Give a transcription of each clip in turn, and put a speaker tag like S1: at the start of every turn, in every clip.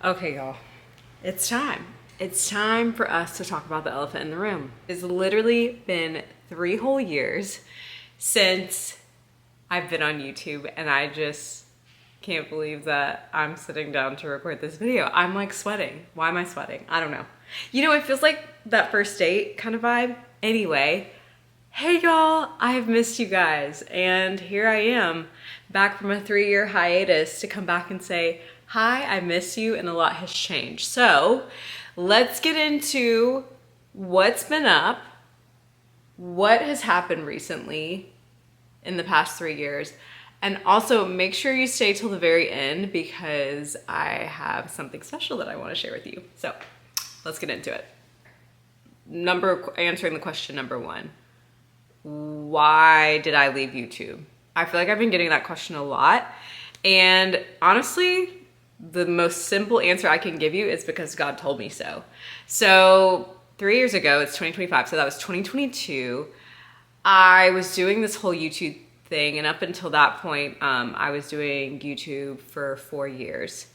S1: Okay, y'all, it's time. It's time for us to talk about the elephant in the room. It's literally been 3 whole years since I've been on YouTube, and I just can't believe that I'm sitting down to record this video. I'm like sweating. Why am I sweating? I don't know. You know, it feels like that first date kind of vibe. Anyway, hey y'all, I've missed you guys, and here I am back from a 3-year hiatus to come back and say, hi, I miss you, and a lot has changed. So let's get into what's been up, what has happened recently in the past 3 years, and also make sure you stay till the very end because I have something special that I want to share with you. So let's get into it. Answering the question number 1, why did I leave YouTube? I feel like I've been getting that question a lot, and honestly, the most simple answer I can give you is because God told me so. So 3 years ago, it's 2025, so that was 2022, I was doing this whole YouTube thing, and up until that point, I was doing YouTube for 4 years.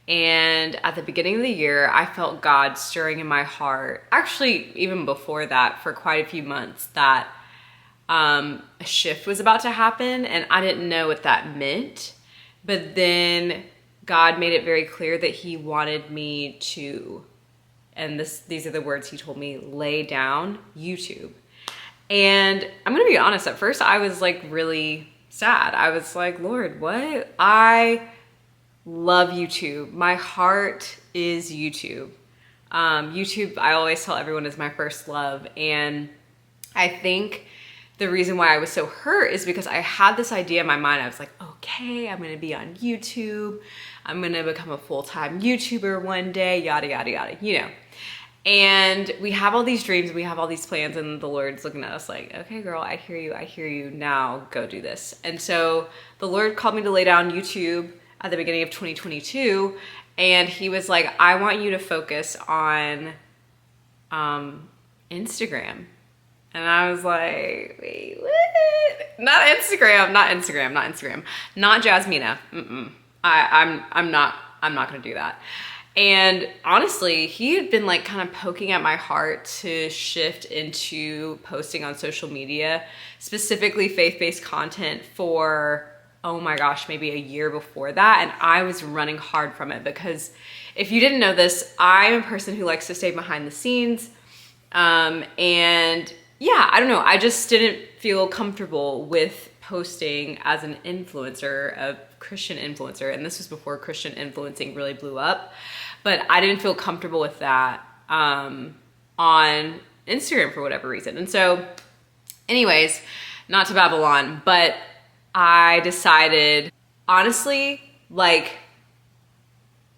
S1: And at the beginning of the year, I felt God stirring in my heart, actually even before that, for quite a few months, that a shift was about to happen, and I didn't know what that meant. But then God made it very clear that he wanted me to, and these are the words he told me, lay down YouTube. And I'm gonna be honest, at first I was like really sad. I was like, Lord, what? I love YouTube. My heart is YouTube. YouTube, I always tell everyone, is my first love. And I think the reason why I was so hurt is because I had this idea in my mind. I was like, okay, I'm gonna be on YouTube. I'm gonna become a full-time YouTuber one day, yada, yada, yada, you know. And we have all these dreams, and we have all these plans, and the Lord's looking at us like, okay, girl, I hear you, now go do this. And so the Lord called me to lay down YouTube at the beginning of 2022, and he was like, I want you to focus on Instagram. And I was like, wait, what? Not Instagram. Not Jasmine. I'm not gonna do that. And honestly, he had been like kind of poking at my heart to shift into posting on social media, specifically faith-based content, for, oh my gosh, maybe a year before that. And I was running hard from it because if you didn't know this, I'm a person who likes to stay behind the scenes. And yeah, I don't know. I just didn't feel comfortable with posting as an influencer, a Christian influencer. And this was before Christian influencing really blew up. But I didn't feel comfortable with that on Instagram for whatever reason. And so anyways, not to babble on, but I decided, honestly, like,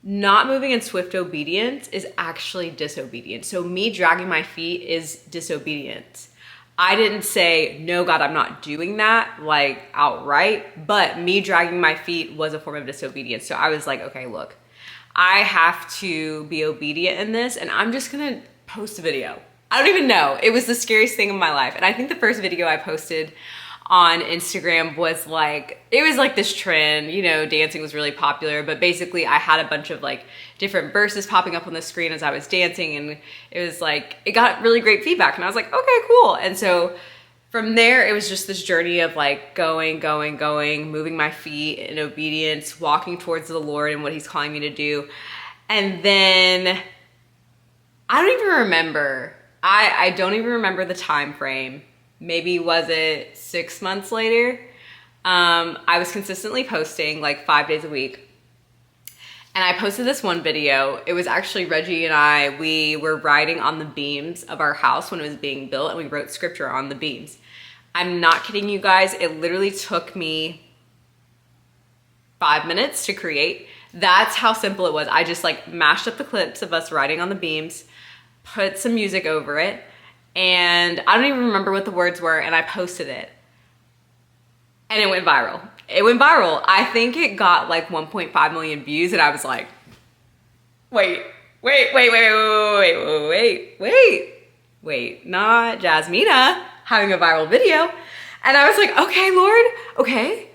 S1: not moving in swift obedience is actually disobedience. So me dragging my feet is disobedience. I didn't say, no, God, I'm not doing that, like, outright, but me dragging my feet was a form of disobedience. So I was like, okay, look, I have to be obedient in this, and I'm just gonna post a video. I don't even know. It was the scariest thing in my life. And I think the first video I posted on Instagram was like, it was like this trend, you know, dancing was really popular, but basically I had a bunch of like different verses popping up on the screen as I was dancing, and it was like, it got really great feedback, and I was like, okay, cool. And so from there, it was just this journey of like going, moving my feet in obedience, walking towards the Lord and what he's calling me to do. And then I don't even remember, I don't even remember the time frame. Maybe was it 6 months later? I was consistently posting like 5 days a week. And I posted this one video. It was actually Reggie and I, we were writing on the beams of our house when it was being built, and we wrote scripture on the beams. I'm not kidding you guys. It literally took me 5 minutes to create. That's how simple it was. I just like mashed up the clips of us writing on the beams, put some music over it, and I don't even remember what the words were, and I posted it. And it went viral. It went viral. I think it got like 1.5 million views, and I was like, wait, not Jasmina having a viral video. And I was like, okay, Lord, okay.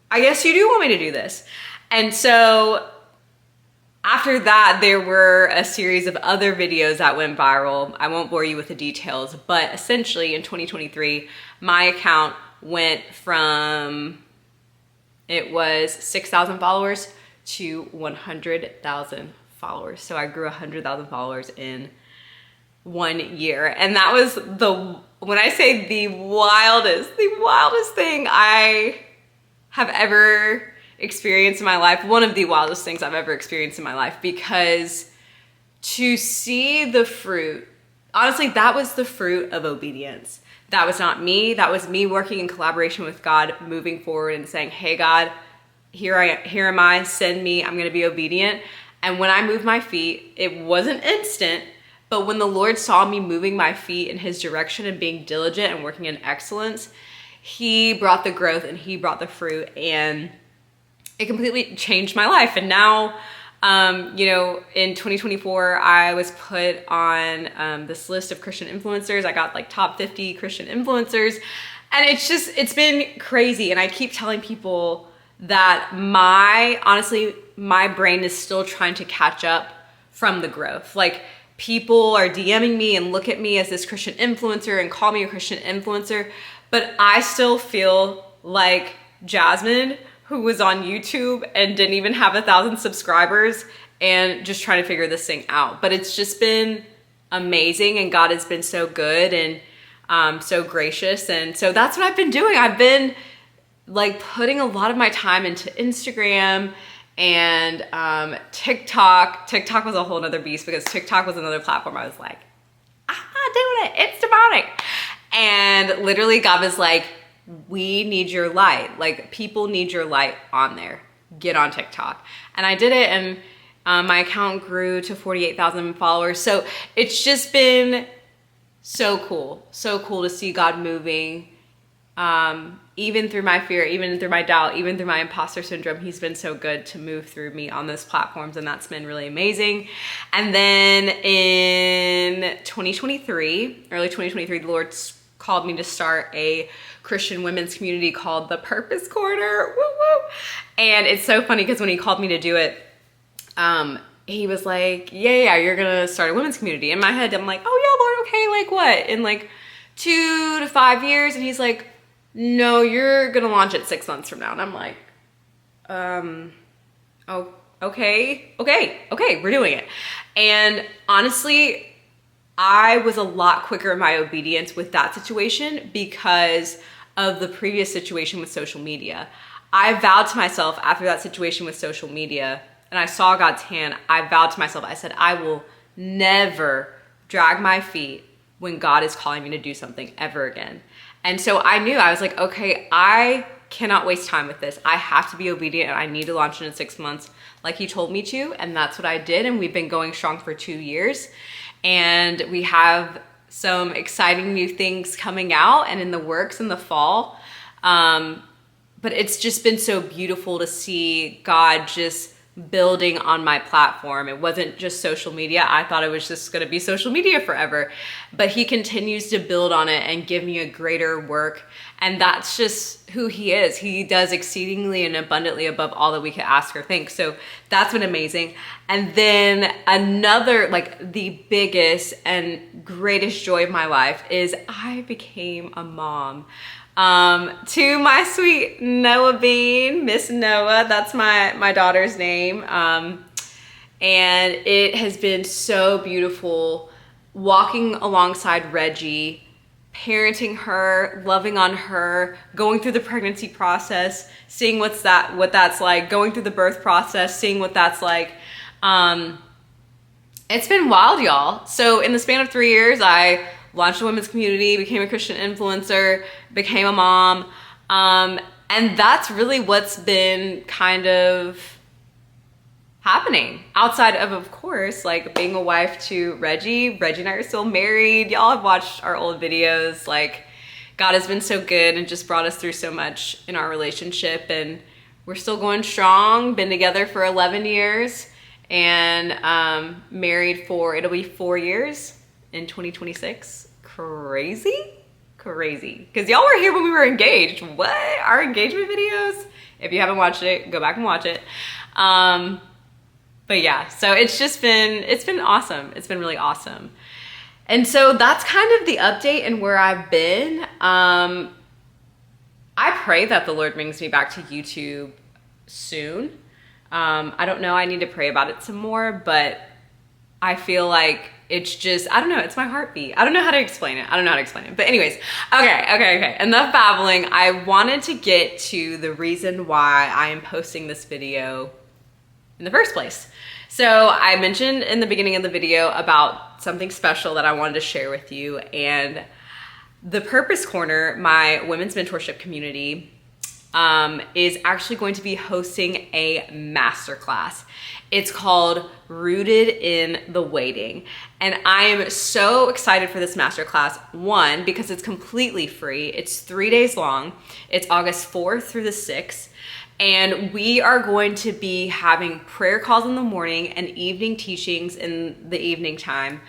S1: I guess you do want me to do this. And so After that, there were a series of other videos that went viral. I won't bore you with the details, but essentially in 2023, my account went from, it was 6,000 followers to 100,000 followers. So I grew 100,000 followers in 1 year. And that was when I say the wildest thing I have ever experienced in my life, one of the wildest things I've ever experienced in my life, because to see the fruit, honestly, that was the fruit of obedience. That was not me. That was me working in collaboration with God, moving forward and saying, hey, God, here am I, send me, I'm going to be obedient. And when I moved my feet, it wasn't instant, but when the Lord saw me moving my feet in his direction and being diligent and working in excellence, he brought the growth and he brought the fruit, and it completely changed my life. And now, you know, in 2024, I was put on this list of Christian influencers. I got like top 50 Christian influencers, and it's been crazy. And I keep telling people that honestly, my brain is still trying to catch up from the growth. Like, people are DMing me and look at me as this Christian influencer and call me a Christian influencer, but I still feel like Jasmine, who was on YouTube and didn't even have 1,000 subscribers and just trying to figure this thing out. But it's just been amazing, and God has been so good and so gracious. And so that's what I've been doing. I've been like putting a lot of my time into Instagram and TikTok. TikTok was a whole nother beast, because TikTok was another platform I was like, I'm not doing it, it's demonic. And literally God was like, we need your light. Like, people need your light on there. Get on TikTok. And I did it, and my account grew to 48,000 followers. So it's just been so cool to see God moving, even through my fear, even through my doubt, even through my imposter syndrome. He's been so good to move through me on those platforms, and that's been really amazing. And then in early 2023, the Lord called me to start a Christian women's community called the Purpose Corner. Woo woo. And it's so funny, because when he called me to do it, he was like, yeah, you're gonna start a women's community. In my head, I'm like, oh yeah, Lord, okay, like what? In like 2 to 5 years? And he's like, no, you're gonna launch it 6 months from now. And I'm like, oh, okay, we're doing it. And honestly, I was a lot quicker in my obedience with that situation because of the previous situation with social media. I vowed to myself after that situation with social media, and I saw God's hand, I vowed to myself, I said, I will never drag my feet when God is calling me to do something ever again. And so I knew, I was like, okay, I cannot waste time with this. I have to be obedient, and I need to launch it in 6 months like he told me to. And that's what I did. And we've been going strong for 2 years. And we have some exciting new things coming out and in the works in the fall. But it's just been so beautiful to see God just building on my platform. It wasn't just social media. I thought it was just going to be social media forever, but he continues to build on it and give me a greater work. And that's just who he is. He does exceedingly and abundantly above all that we could ask or think. So that's been amazing. And then another, like the biggest and greatest joy of my life is I became a mom. To my sweet Noah Bean, Miss Noah, that's my daughter's name. And it has been so beautiful walking alongside Reggie, parenting her, loving on her, going through the pregnancy process, seeing what that's like, going through the birth process, seeing what that's like. It's been wild, y'all. So in the span of 3 years, I launched a women's community, became a Christian influencer, became a mom. And that's really what's been kind of happening outside of course, like being a wife to Reggie. Reggie and I are still married. Y'all have watched our old videos. Like, God has been so good and just brought us through so much in our relationship. And we're still going strong, been together for 11 years and married it'll be 4 years in 2026. Crazy. Because y'all were here when we were engaged. What? Our engagement videos? If you haven't watched it, go back and watch it. But But yeah, so it's been awesome. It's been really awesome. And so that's kind of the update and where I've been. I pray that the Lord brings me back to YouTube soon. I don't know, I need to pray about it some more, but I feel like it's just, I don't know, it's my heartbeat. I don't know how to explain it. But anyways, okay. Enough babbling. I wanted to get to the reason why I am posting this video in the first place. So I mentioned in the beginning of the video about something special that I wanted to share with you, and the Purpose Corner, my women's mentorship community, is actually going to be hosting a masterclass. It's called Rooted in the Waiting. And I am so excited for this masterclass. One, because it's completely free. It's 3 days long. It's August 4th through the 6th. And we are going to be having prayer calls in the morning and evening teachings in the evening time.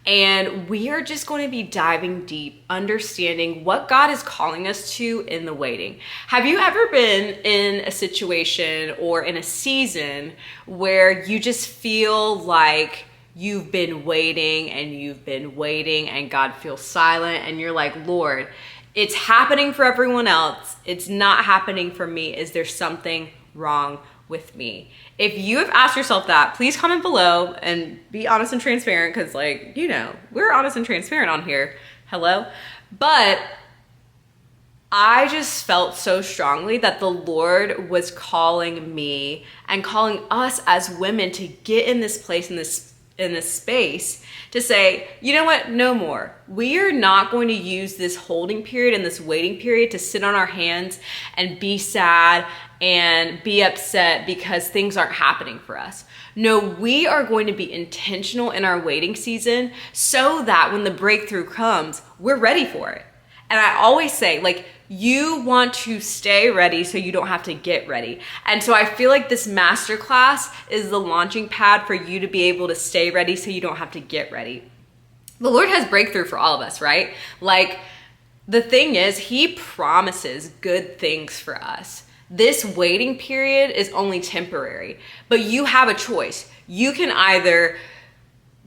S1: And we are just going to be diving deep, understanding what God is calling us to in the waiting. Have you ever been in a situation or in a season where you just feel like you've been waiting and God feels silent and you're like, Lord, it's happening for everyone else. It's not happening for me. Is there something wrong with me? If you have asked yourself that, please comment below and be honest and transparent, because like, you know, we're honest and transparent on here. Hello? But I just felt so strongly that the Lord was calling me and calling us as women to get in this place, in this space, to say, you know what, no more. We are not going to use this holding period and this waiting period to sit on our hands and be sad and be upset because things aren't happening for us. No, we are going to be intentional in our waiting season so that when the breakthrough comes, we're ready for it. And I always say, like, you want to stay ready so you don't have to get ready. And so I feel like this masterclass is the launching pad for you to be able to stay ready so you don't have to get ready. The Lord has breakthrough for all of us, right? Like, the thing is, He promises good things for us. This waiting period is only temporary, but you have a choice. You can either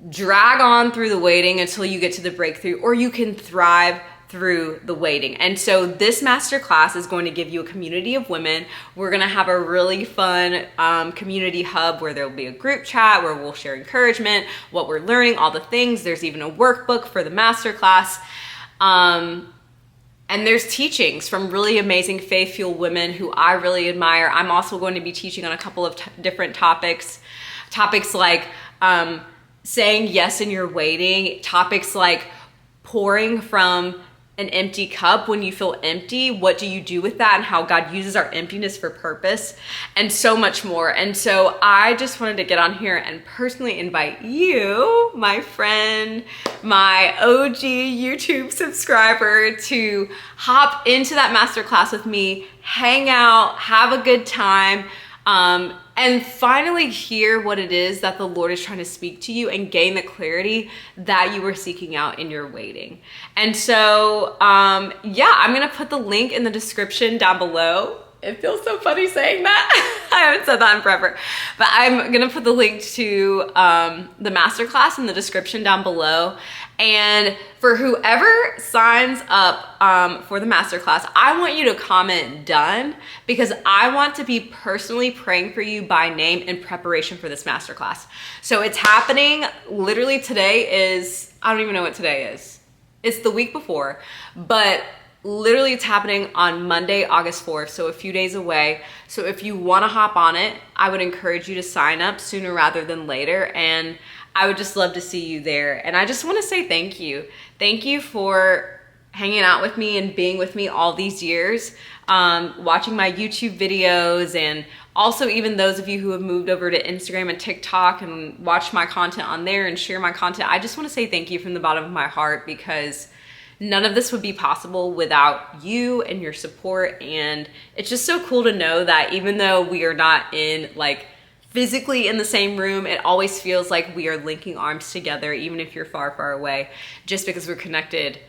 S1: drag on through the waiting until you get to the breakthrough, or you can thrive through the waiting. And so this masterclass is going to give you a community of women. We're going to have a really fun community hub where there'll be a group chat where we'll share encouragement, what we're learning, all the things. There's even a workbook for the masterclass. And there's teachings from really amazing faith-fueled women who I really admire. I'm also going to be teaching on a couple of different topics. Topics like saying yes in your waiting. Topics like pouring from an empty cup when you feel empty. What do you do with that, and how God uses our emptiness for purpose, and so much more. And so I just wanted to get on here and personally invite you, my friend, my OG YouTube subscriber, to hop into that masterclass with me, hang out, have a good time, and finally hear what it is that the Lord is trying to speak to you and gain the clarity that you were seeking out in your waiting. And so, yeah, I'm gonna put the link in the description down below. It feels so funny saying that. I haven't said that in forever. But I'm gonna put the link to the masterclass in the description down below. And for whoever signs up for the masterclass, I want you to comment done, because I want to be personally praying for you by name in preparation for this masterclass. So it's happening literally today is, I don't even know what today is. It's the week before, but literally it's happening on Monday, August 4th, so a few days away. So if you wanna hop on it, I would encourage you to sign up sooner rather than later. And I would just love to see you there. And I just wanna say thank you. Thank you for hanging out with me and being with me all these years, watching my YouTube videos, and also even those of you who have moved over to Instagram and TikTok and watch my content on there and share my content. I just wanna say thank you from the bottom of my heart, because none of this would be possible without you and your support. And it's just so cool to know that even though we are not in like physically in the same room, it always feels like we are linking arms together, even if you're far, far away, just because we're connected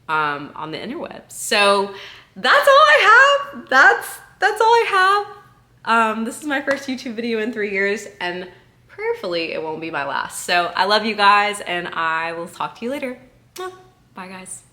S1: on the interwebs. So that's all I have. That's all I have. This is my first YouTube video in 3 years, and prayerfully it won't be my last. So I love you guys, and I will talk to you later. Bye guys.